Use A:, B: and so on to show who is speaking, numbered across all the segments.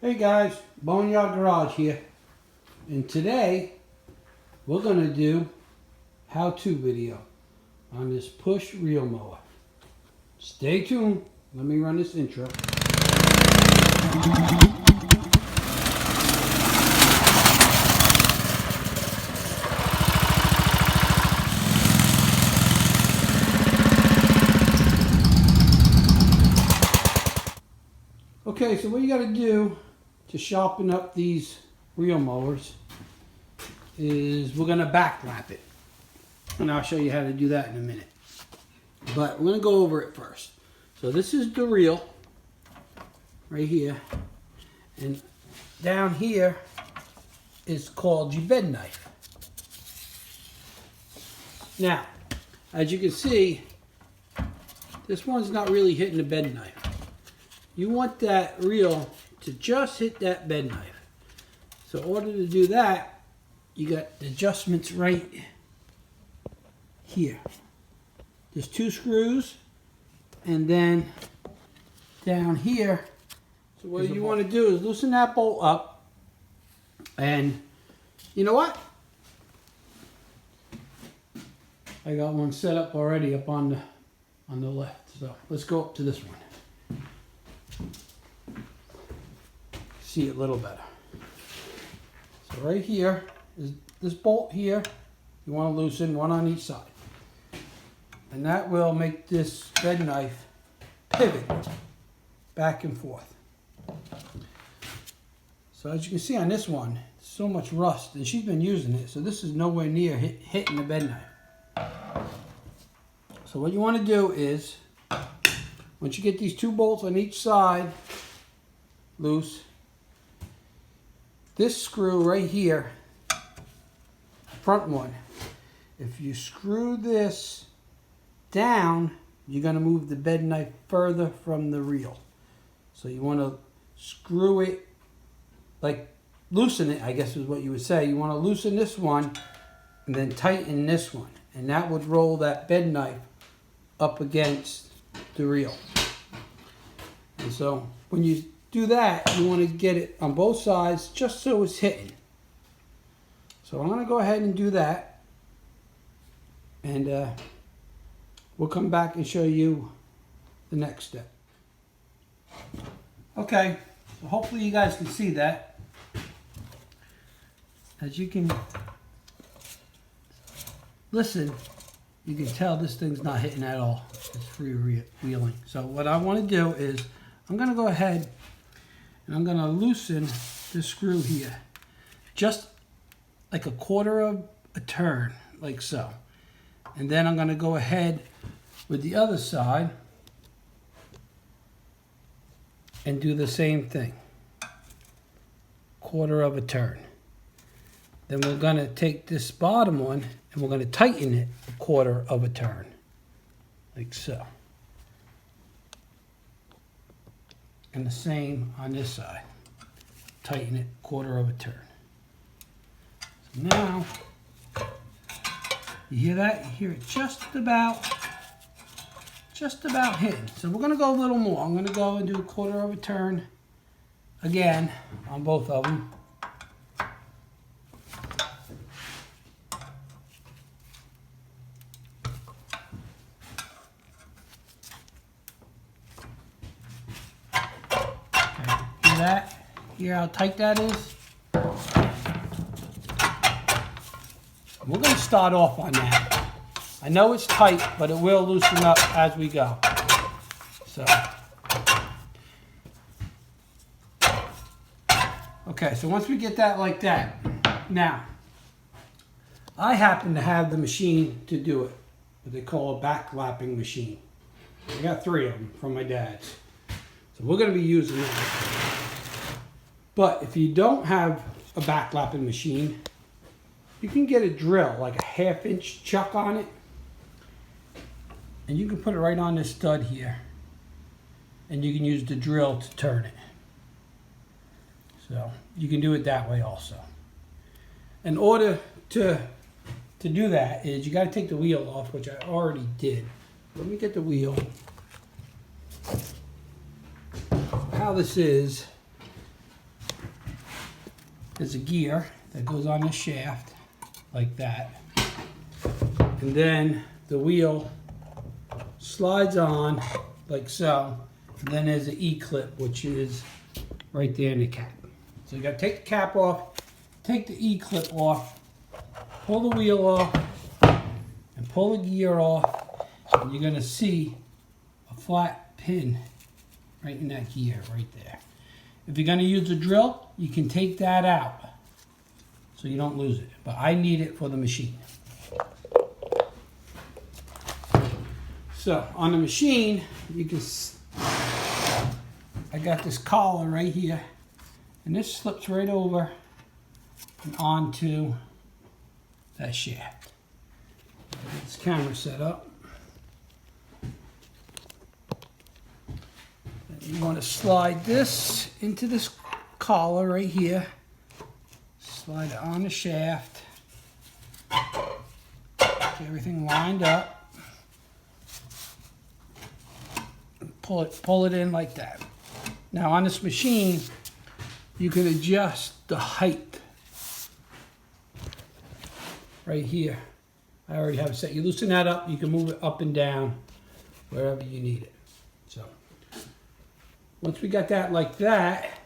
A: Hey guys, Boneyard Garage here, and today we're going to do how-to video on this push reel mower. Stay tuned, let me run this intro. Okay, so what you got to do to sharpen up these reel mowers is we're going to backlap it. And I'll show you how to do that in a minute. But we're going to go over it first. So this is the reel right here. And down here is called your bed knife. Now, as you can see, this one's not really hitting the bed knife. You want that reel to just hit that bed knife. So in order to do that, you got the adjustments right here. There's 2 screws, and then down here, so what you want to do is loosen that bolt up, and you know what? I got one set up already up on the left. So let's go up to this one. See it a little better. So right here is this bolt here. You want to loosen one on each side, and that will make this bed knife pivot back and forth. So as you can see on this one, so much rust, and she's been using it, so this is nowhere near hitting the bed knife. So what you want to do is, once you get these 2 bolts on each side loose, this screw right here, front one, if you screw this down, you're going to move the bed knife further from the reel. So you want to screw it, like loosen it, I guess is what you would say. You want to loosen this one and then tighten this one. And that would roll that bed knife up against the reel. And so when you do that, you want to get it on both sides just so it's hitting. So I'm going to go ahead and do that, and we'll come back and show you the next step. Okay, so hopefully you guys can see that. As you can listen, you can tell this thing's not hitting at all. It's freewheeling. So what I want to do is I'm going to go ahead and I'm going to loosen the screw here, just like a 1/4 of a turn, like so. And then I'm going to go ahead with the other side and do the same thing, 1/4 of a turn. Then we're going to take this bottom one and we're going to tighten it 1/4 of a turn, like so. And the same on this side. Tighten it 1/4 of a turn. So now, you hear that? You hear it just about hitting. So we're going to go a little more. I'm going to go and do 1/4 of a turn again on both of them. That, hear how tight that is? We're going to start off on that. I know it's tight, but it will loosen up as we go. So, okay, so once we get that like that, now, I happen to have the machine to do it, what they call a backlapping machine. I got 3 of them from my dad's. So we're going to be using that. But if you don't have a backlapping machine, you can get a drill, like a 1/2-inch chuck on it. And you can put it right on this stud here. And you can use the drill to turn it. So you can do it that way also. In order to do that is you got to take the wheel off, which I already did. Let me get the wheel. How this is there's a gear that goes on the shaft like that. And then the wheel slides on like so. And then there's an E-clip, which is right there in the cap. So you got to take the cap off, take the E-clip off, pull the wheel off, and pull the gear off. And you're going to see a flat pin right in that gear right there. If you're going to use a drill, you can take that out so you don't lose it. But I need it for the machine. So on the machine, you can, I got this collar right here, and this slips right over and onto that shaft. Get this camera set up. You want to slide this into this collar right here. Slide it on the shaft. Get everything lined up. Pull it in like that. Now on this machine, you can adjust the height right here. I already have it set. You loosen that up, you can move it up and down wherever you need it. So once we got that like that,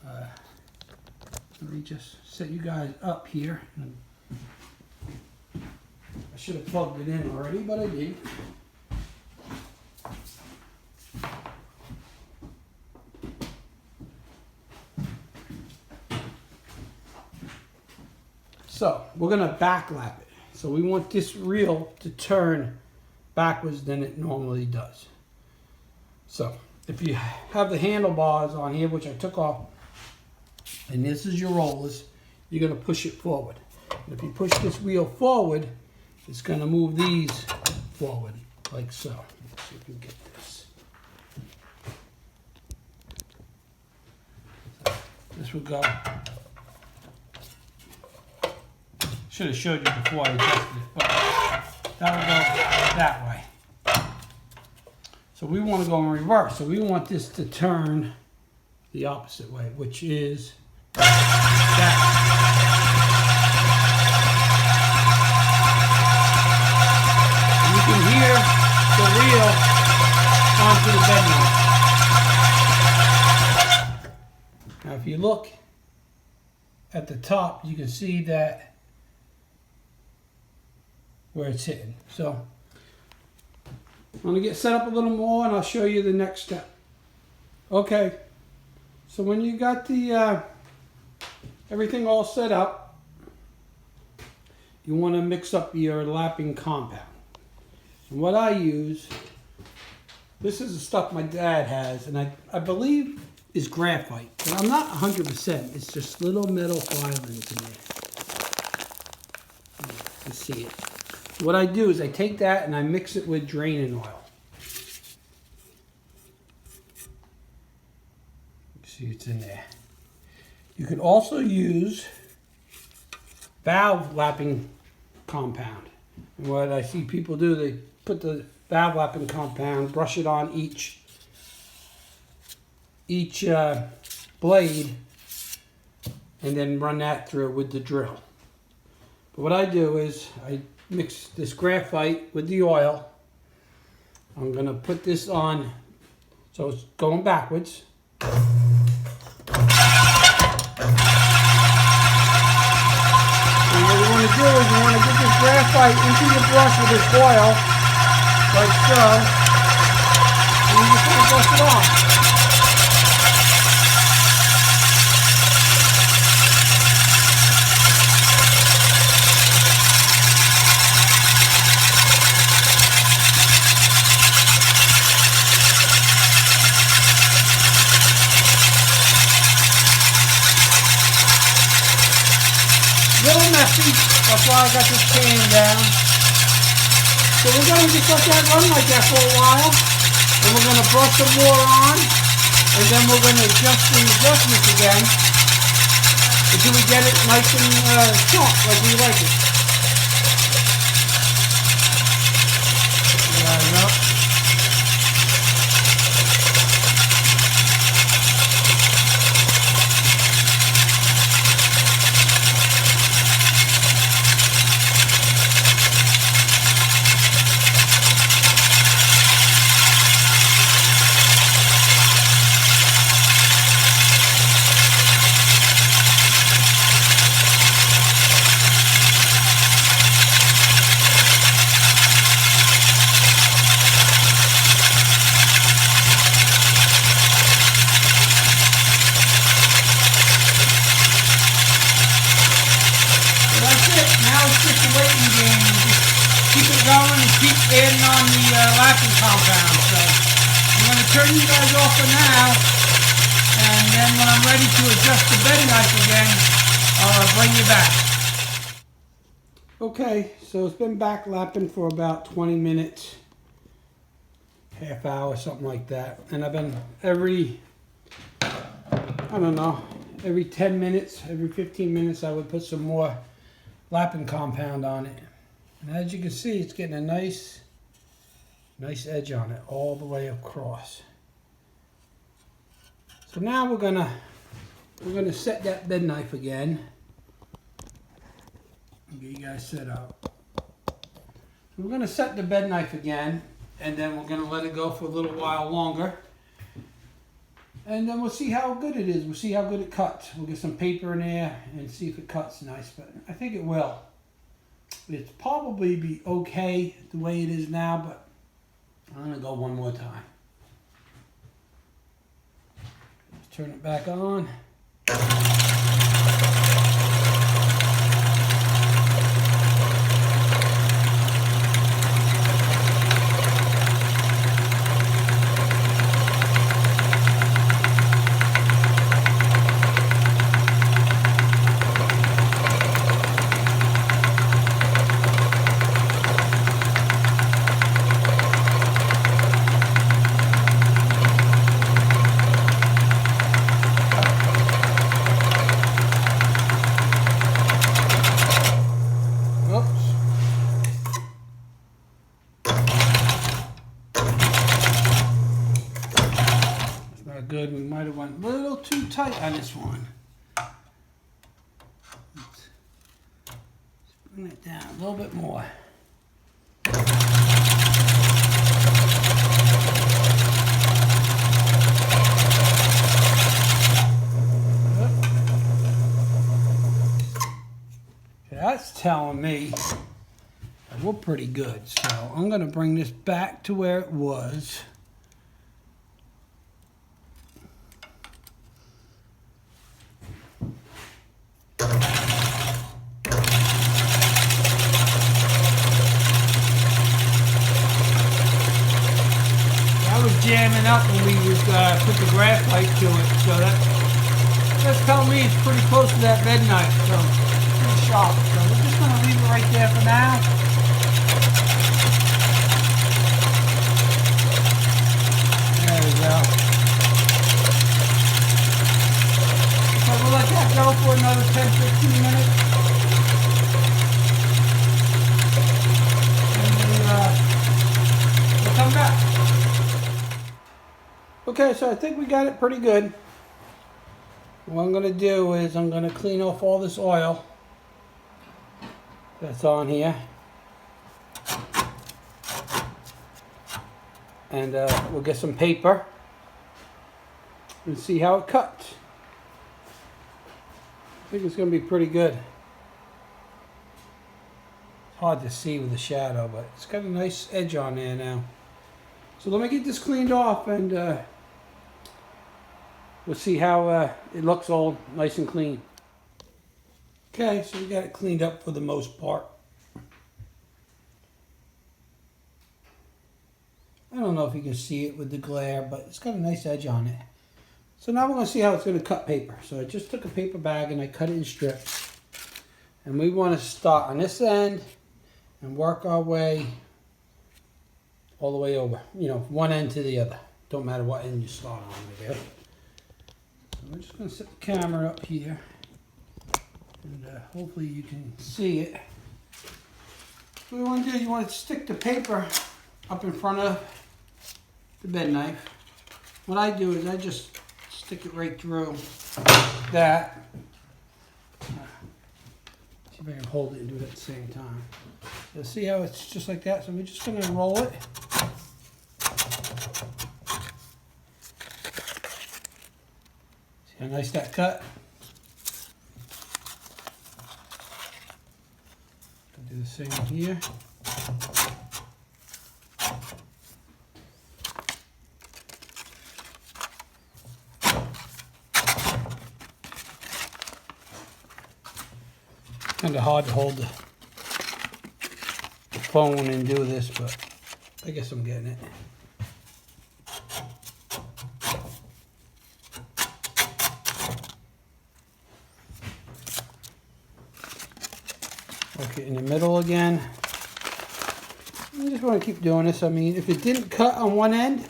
A: let me just set you guys up here. I should have plugged it in already, but I didn't. So we're going to backlap it. So we want this reel to turn backwards than it normally does. So if you have the handlebars on here, which I took off, and this is your rollers, you're going to push it forward. And if you push this wheel forward, it's going to move these forward like so. Let's see if we can get this. So this will go. Should have showed you before I adjusted it, but that will go that way. So we want to go in reverse. So we want this to turn the opposite way, which is that. And you can hear the reel onto the bed now. Now if you look at the top, you can see that where it's hitting. So I'm going to get set up a little more and I'll show you the next step. Okay, so when you got the everything all set up, you want to mix up your lapping compound. And what I use, this is the stuff my dad has, and I believe is graphite, but I'm not 100%. It's just little metal filings in there. You can see it. What I do is I take that and I mix it with draining oil. See, it's in there. You can also use valve lapping compound. And what I see people do, they put the valve lapping compound, brush it on each blade, and then run that through with the drill. But what I do is I mix this graphite with the oil. I'm going to put this on, so it's going backwards. And what you want to do is you want to get this graphite into your brush with this oil, like so, and you just want to brush it off. Little messy, that's why I got this pan down. So we're going to just let that run like that for a while. And we're going to brush some more on. And then we're going to adjust the adjustments again until we get it nice and sharp like we like it. Line it up. adding on the lapping compound. So I'm going to turn you guys off for now, and then when I'm ready to adjust the bed knife again, I'll bring you back. Okay, so it's been back lapping for about 20 minutes, half hour, something like that. And I've been every 10 minutes, every 15 minutes, I would put some more lapping compound on it. And as you can see, it's getting a nice edge on it all the way across. So now we're gonna set that bed knife again. Get you guys set up. So we're gonna set the bed knife again, and then we're gonna let it go for a little while longer. And then we'll see how good it is. We'll see how good it cuts. We'll get some paper in there and see if it cuts nice, but I think it will. It's probably be okay the way it is now, but I'm gonna go one more time. Let's turn it back on. Good. We might have went a little too tight on this one. Let's bring it down a little bit more. That's telling me that we're pretty good. So I'm going to bring this back to where it was. Jamming up when we was put the graphite to it, so that's telling me it's pretty close to that bed knife, so pretty sharp. So we're just going to leave it right there for now. There we go. So we'll let that go for another 10-15 minutes. And we'll come back. Okay, so I think we got it pretty good. What I'm going to do is I'm going to clean off all this oil that's on here. And we'll get some paper and see how it cuts. I think it's going to be pretty good. It's hard to see with the shadow, but it's got a nice edge on there now. So let me get this cleaned off, and we'll see how it looks all nice and clean. Okay, so we got it cleaned up for the most part. I don't know if you can see it with the glare, but it's got a nice edge on it. So now we're going to see how it's going to cut paper. So I just took a paper bag and I cut it in strips. And we want to start on this end and work our way all the way over. You know, one end to the other. Don't matter what end you start on, I guess. So we're just going to set the camera up here. And hopefully you can see it. What you want to do, you want to stick the paper up in front of the bed knife. What I do is I just stick it right through that. See if I can hold it and do it at the same time. So see how it's just like that? So we're just going to roll it. See how nice that cut? I'll do the same here. Kind of hard to hold the phone and do this, but I guess I'm getting it. Okay, in the middle again. You just want to keep doing this. I mean, if it didn't cut on one end,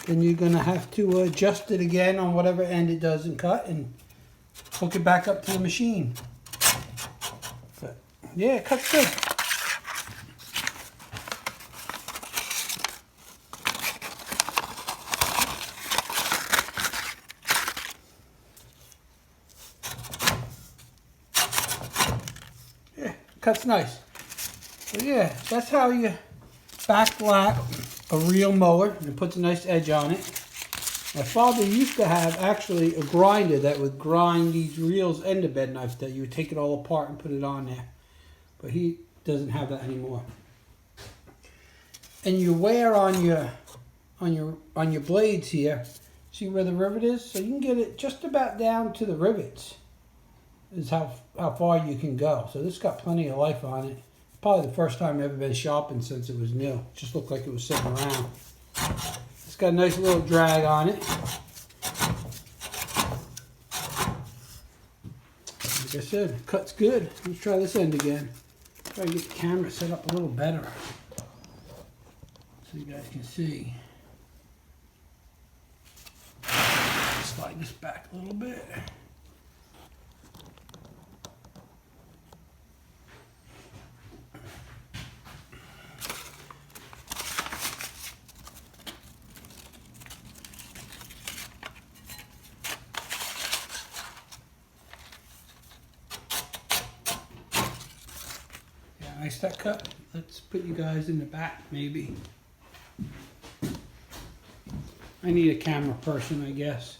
A: then you're going to have to adjust it again on whatever end it doesn't cut and hook it back up to the machine. But yeah, it cuts good. Yeah, cuts nice. So yeah, that's how you backlap a reel mower, and it puts a nice edge on it. My father used to have actually a grinder that would grind these reels and the bed knife, that you would take it all apart and put it on there. But he doesn't have that anymore. And you wear on your blades here, see where the rivet is? So you can get it just about down to the rivets is how far you can go. So this got plenty of life on it. Probably the first time I've ever been sharpened since it was new. It just looked like it was sitting around. It's got a nice little drag on it. Like I said, it cuts good. Let's try this end again. Try to get the camera set up a little better so you guys can see. Slide this back a little bit. Nice that cut. Let's put you guys in the back maybe. I need a camera person, I guess.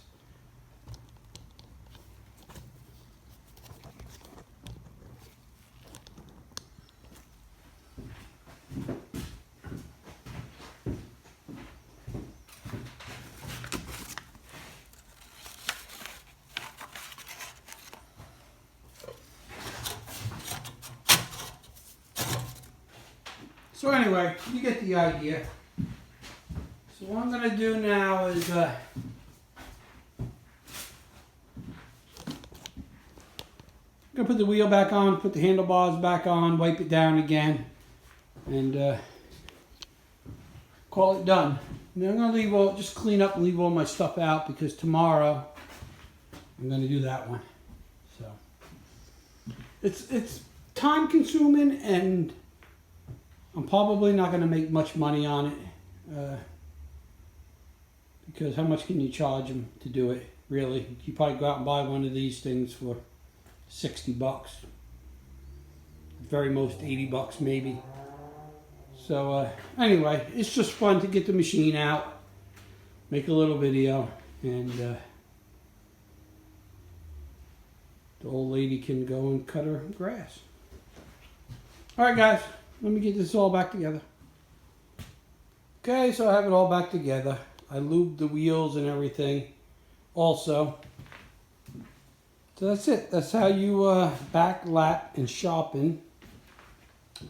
A: So anyway, you get the idea. So what I'm going to do now is I'm going to put the wheel back on, put the handlebars back on, wipe it down again, and call it done. And then I'm going to leave all, just clean up and leave all my stuff out, because tomorrow I'm going to do that one. So it's time consuming, and I'm probably not going to make much money on it, because how much can you charge them to do it, really? You probably go out and buy one of these things for 60 bucks. Very most 80 bucks maybe. So anyway, it's just fun to get the machine out, make a little video, and the old lady can go and cut her grass. Alright guys, let me get this all back together. Okay, so I have it all back together. I lubed the wheels and everything also. So that's it. That's how you backlap and sharpen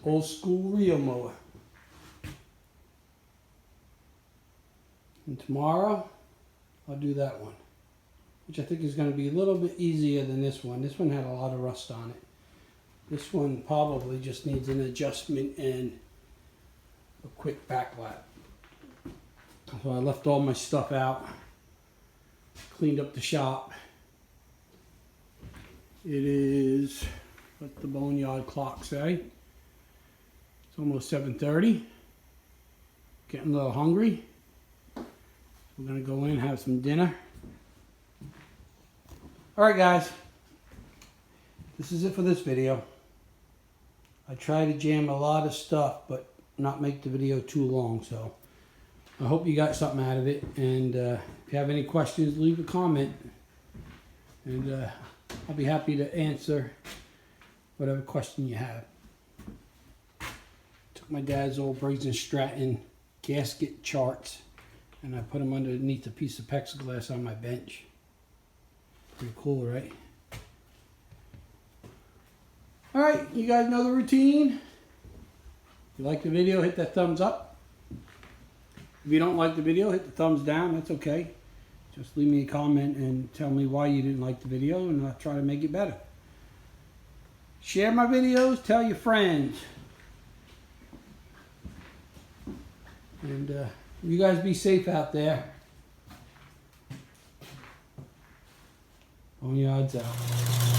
A: old school reel mower. And tomorrow I'll do that one, which I think is going to be a little bit easier than this one. This one had a lot of rust on it. This one probably just needs an adjustment and a quick backlap. So I left all my stuff out, cleaned up the shop. It is, what the boneyard clock say? It's almost 7:30. Getting a little hungry. We're gonna go in and have some dinner. Alright guys, this is it for this video. I try to jam a lot of stuff, but not make the video too long, so I hope you got something out of it. And if you have any questions, leave a comment, and I'll be happy to answer whatever question you have. Took my dad's old Briggs & Stratton gasket charts, and I put them underneath a piece of plexiglass on my bench. Pretty cool, right? Alright, you guys know the routine. If you like the video, hit that thumbs up. If you don't like the video, hit the thumbs down. That's okay. Just leave me a comment and tell me why you didn't like the video, and I'll try to make it better. Share my videos. Tell your friends. And you guys be safe out there. Boneyards out.